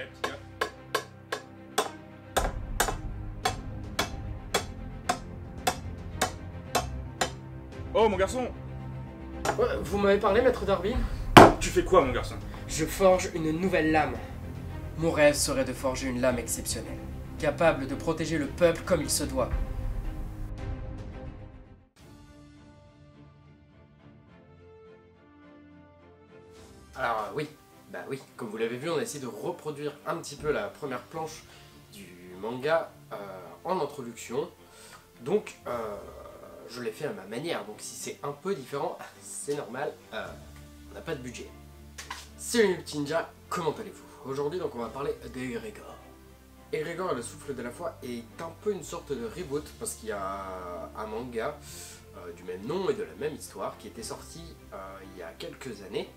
prêt, petit gars. Oh, mon garçon! Vous m'avez parlé, maître Darwin? Tu fais quoi, mon garçon? Je forge une nouvelle lame. Mon rêve serait de forger une lame exceptionnelle, capable de protéger le peuple comme il se doit. Alors oui, comme vous l'avez vu, on a essayé de reproduire un petit peu la première planche du manga en introduction. Donc je l'ai fait à ma manière, donc si c'est un peu différent, c'est normal, on n'a pas de budget. Salut les petits ninjas, comment allez-vous? Aujourd'hui donc on va parler d'Egregor. Egregor, le souffle de la foi, est un peu une sorte de reboot parce qu'il y a un manga du même nom et de la même histoire qui était sorti il y a quelques années.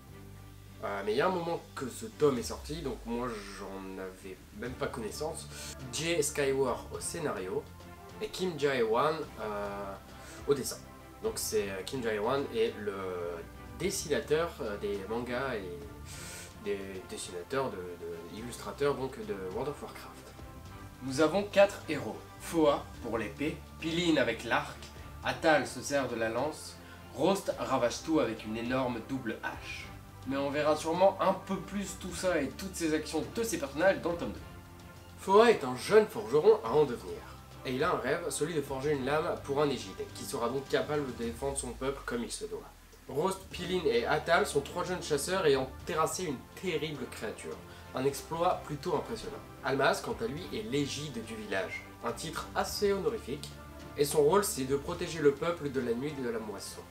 Mais il y a un moment que ce tome est sorti, donc moi j'en avais même pas connaissance. Jay Skyward au scénario et Kim Jae-won au dessin. Donc c'est Kim Jae-won est le dessinateur des mangas et des dessinateurs, illustrateurs donc de World of Warcraft. Nous avons 4 héros. Foa pour l'épée, Pilin avec l'arc, Atal se sert de la lance, Rost ravage tout avec une énorme double hache. Mais on verra sûrement un peu plus tout ça et toutes ces actions de ces personnages dans le tome 2. Foa est un jeune forgeron à en devenir. Et il a un rêve, celui de forger une lame pour un égide, qui sera donc capable de défendre son peuple comme il se doit. Rost, Pilin et Atal sont 3 jeunes chasseurs ayant terrassé une terrible créature. Un exploit plutôt impressionnant. Almaz, quant à lui, est l'égide du village. Un titre assez honorifique. Et son rôle, c'est de protéger le peuple de la nuit de la moisson.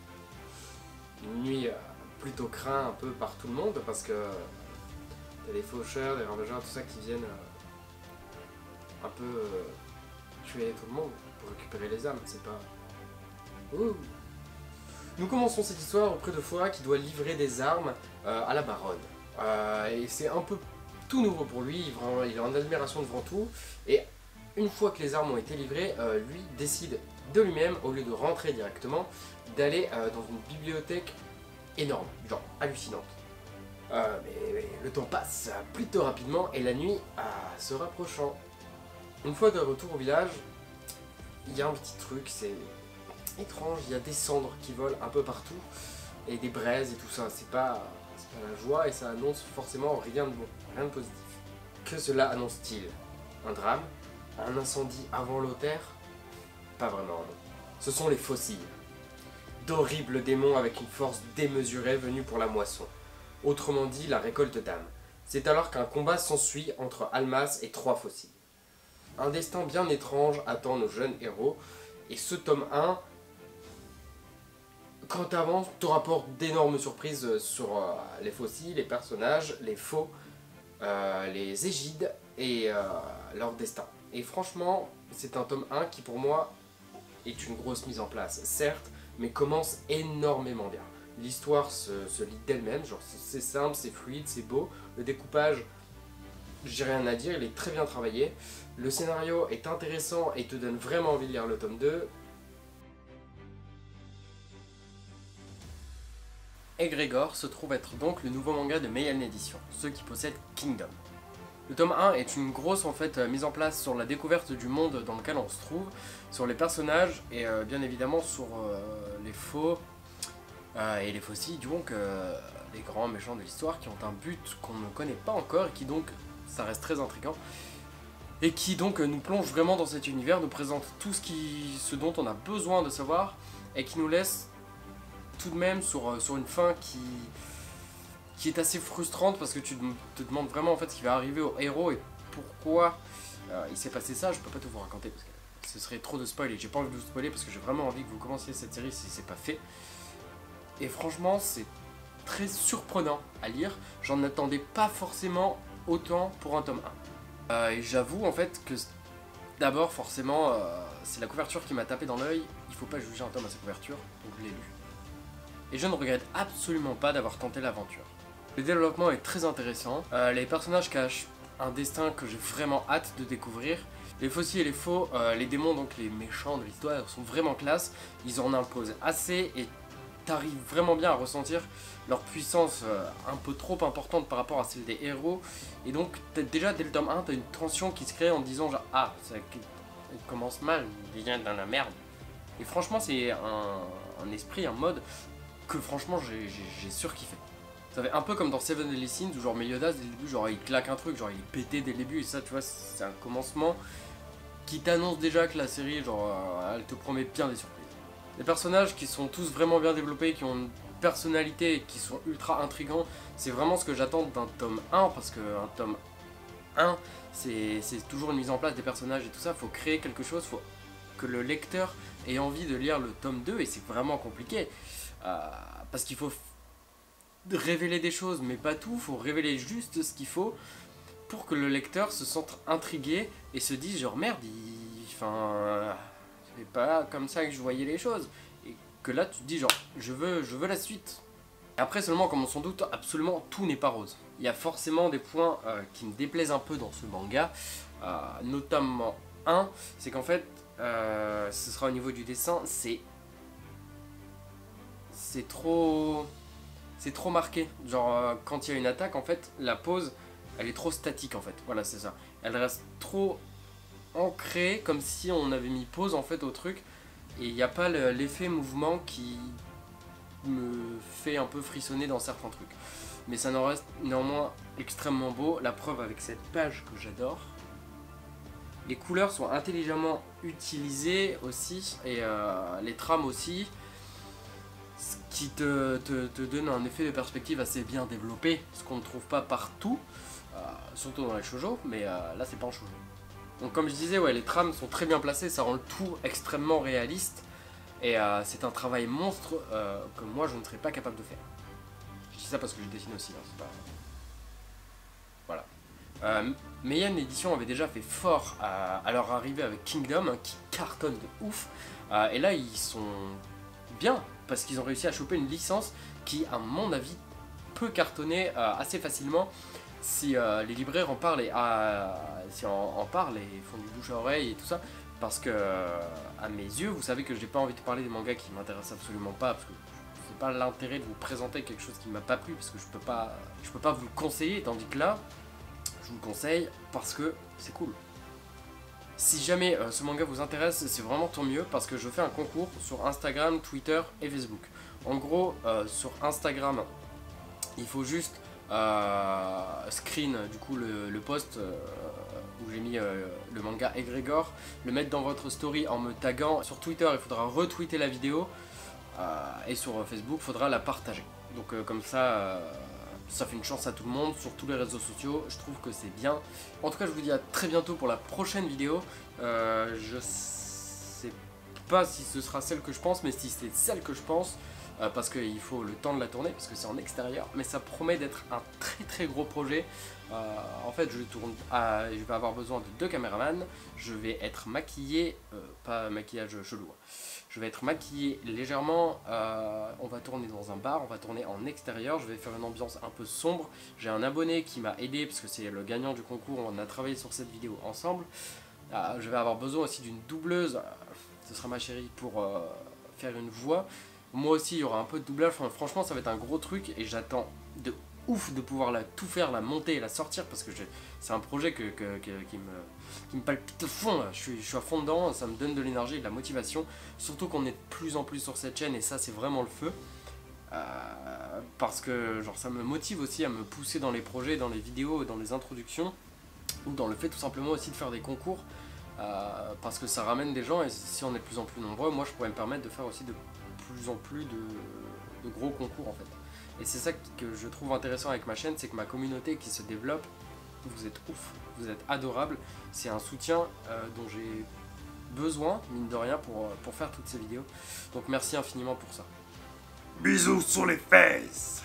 Une nuit plutôt craint un peu par tout le monde parce que t'as des faucheurs, des ravageurs, tout ça qui viennent un peu tuer tout le monde pour récupérer les âmes, c'est pas... Ouh. Nous commençons cette histoire auprès de Foa qui doit livrer des armes à la baronne. Et c'est un peu tout nouveau pour lui, il est en admiration devant tout. Et une fois que les armes ont été livrées, lui décide de lui-même, au lieu de rentrer directement, d'aller dans une bibliothèque énorme, genre hallucinante. Mais le temps passe plutôt rapidement et la nuit se rapprochant. Une fois de retour au village, il y a un petit truc, c'est étrange, il y a des cendres qui volent un peu partout et des braises et tout ça, c'est pas la joie et ça annonce forcément rien de bon, rien de positif. Que cela annonce-t-il? Un drame? Un incendie avant l'autel? Pas vraiment, non. Ce sont les fossiles. D'horribles démons avec une force démesurée venus pour la moisson. Autrement dit, la récolte d'âmes. C'est alors qu'un combat s'ensuit entre Almaz et 3 fossiles. Un destin bien étrange attend nos jeunes héros, et ce tome 1, quand t'avances, te rapporte d'énormes surprises sur les fossiles, les personnages, les faux, les égides et leur destin. Et franchement, c'est un tome 1 qui pour moi est une grosse mise en place, certes, mais commence énormément bien. L'histoire se lit d'elle-même, genre c'est simple, c'est fluide, c'est beau. Le découpage, j'ai rien à dire, il est très bien travaillé. Le scénario est intéressant et te donne vraiment envie de lire le tome 2. Egregor se trouve être donc le nouveau manga de Meian Edition, ceux qui possèdent Kingdom. Le tome 1 est une grosse mise en place sur la découverte du monde dans lequel on se trouve, sur les personnages et bien évidemment sur les faux et les fossiles, donc les grands méchants de l'histoire qui ont un but qu'on ne connaît pas encore et qui donc, ça reste très intriguant, et qui donc nous plonge vraiment dans cet univers, nous présente tout ce dont on a besoin de savoir et qui nous laisse tout de même sur une fin qui est assez frustrante parce que tu te demandes vraiment en fait ce qui va arriver au héros et pourquoi il s'est passé ça. Je peux pas tout vous raconter parce que ce serait trop de spoil et j'ai pas envie de vous spoiler parce que j'ai vraiment envie que vous commenciez cette série si c'est pas fait. Et franchement c'est très surprenant à lire, j'en attendais pas forcément autant pour un tome 1. Et j'avoue en fait que d'abord forcément c'est la couverture qui m'a tapé dans l'œil, il faut pas juger un tome à sa couverture, donc je l'ai lu. Et je ne regrette absolument pas d'avoir tenté l'aventure. Le développement est très intéressant, les personnages cachent un destin que j'ai vraiment hâte de découvrir. Les fossiles et les faux, les démons, donc les méchants de l'histoire, sont vraiment classe, ils en imposent assez et t'arrives vraiment bien à ressentir leur puissance un peu trop importante par rapport à celle des héros. Et donc déjà dès le tome 1, t'as une tension qui se crée en disant genre ah, ça commence mal, il vient dans la merde. Et franchement c'est un esprit, un mode que franchement j'ai surkiffé. Ça fait un peu comme dans Seven Deadly Sins où genre Meliodas dès le début genre il claque un truc, genre il est pété dès le début et ça tu vois c'est un commencement qui t'annonce déjà que la série genre elle te promet bien des surprises. Les personnages qui sont tous vraiment bien développés, qui ont une personnalité et qui sont ultra intrigants, c'est vraiment ce que j'attends d'un tome 1 parce qu'un tome 1 c'est toujours une mise en place des personnages et tout ça, faut créer quelque chose, faut que le lecteur ait envie de lire le tome 2 et c'est vraiment compliqué parce qu'il faut révéler des choses mais pas tout, faut révéler juste ce qu'il faut pour que le lecteur se sente intrigué et se dise genre merde, c'est pas comme ça que je voyais les choses. Et que là tu te dis genre je veux la suite. Après seulement comme on s'en doute, absolument tout n'est pas rose. Il y a forcément des points qui me déplaisent un peu dans ce manga. Notamment un, c'est qu'en fait ce sera au niveau du dessin, c'est trop marqué. Genre quand il y a une attaque en fait, la pose elle est trop statique en fait. Voilà c'est ça. Elle reste trop ancré comme si on avait mis pause en fait au truc et il n'y a pas l'effet mouvement qui me fait un peu frissonner dans certains trucs, mais ça n'en reste néanmoins extrêmement beau. La preuve avec cette page que j'adore, les couleurs sont intelligemment utilisées aussi et les trames aussi, ce qui te donne un effet de perspective assez bien développé, ce qu'on ne trouve pas partout, surtout dans les shoujo, mais là c'est pas en shoujo. Donc comme je disais, ouais, les trames sont très bien placées, ça rend le tout extrêmement réaliste. Et c'est un travail monstre que moi je ne serais pas capable de faire. Je dis ça parce que je dessine aussi, hein, c'est pas... Voilà. Meian Édition avait déjà fait fort à leur arrivée avec Kingdom, hein, qui cartonne de ouf. Et là ils sont bien, parce qu'ils ont réussi à choper une licence qui, à mon avis, peut cartonner assez facilement si les libraires en parlent et font du bouche à oreille et tout ça. Parce que, à mes yeux, vous savez que j'ai pas envie de parler des mangas qui m'intéressent absolument pas, parce que c'est pas l'intérêt de vous présenter quelque chose qui m'a pas plu, parce que je peux pas vous le conseiller, tandis que là, je vous le conseille parce que c'est cool. Si jamais ce manga vous intéresse, c'est vraiment tant mieux, parce que je fais un concours sur Instagram, Twitter et Facebook. En gros, sur Instagram, il faut juste screen du coup le post où j'ai mis le manga Egregor, le mettre dans votre story en me taguant. Sur Twitter il faudra retweeter la vidéo et sur Facebook il faudra la partager. Donc comme ça ça fait une chance à tout le monde sur tous les réseaux sociaux, je trouve que c'est bien. En tout cas je vous dis à très bientôt pour la prochaine vidéo. Je sais pas si ce sera celle que je pense, mais si c'est celle que je pense, parce qu'il faut le temps de la tourner, parce que c'est en extérieur, mais ça promet d'être un très gros projet. En fait je vais avoir besoin de 2 caméramans, je vais être maquillé, pas maquillage chelou, je vais être maquillé légèrement, on va tourner dans un bar, on va tourner en extérieur, je vais faire une ambiance un peu sombre. J'ai un abonné qui m'a aidé, parce que c'est le gagnant du concours, on a travaillé sur cette vidéo ensemble. Je vais avoir besoin aussi d'une doubleuse, ce sera ma chérie, pour faire une voix. Moi aussi il y aura un peu de doublage, enfin, franchement ça va être un gros truc et j'attends de ouf de pouvoir tout faire, la monter et la sortir, parce que c'est un projet qui me palpite au fond là. Je suis à fond dedans, ça me donne de l'énergie et de la motivation, surtout qu'on est de plus en plus sur cette chaîne et ça c'est vraiment le feu. Parce que genre ça me motive aussi à me pousser dans les projets, dans les vidéos, dans les introductions, ou dans le fait tout simplement aussi de faire des concours, parce que ça ramène des gens et si on est de plus en plus nombreux, moi je pourrais me permettre de faire aussi de plus en plus de gros concours en fait. Et c'est ça que je trouve intéressant avec ma chaîne, c'est que ma communauté qui se développe, vous êtes ouf, vous êtes adorables, c'est un soutien dont j'ai besoin, mine de rien, pour faire toutes ces vidéos. Donc merci infiniment pour ça. Bisous sur les fesses.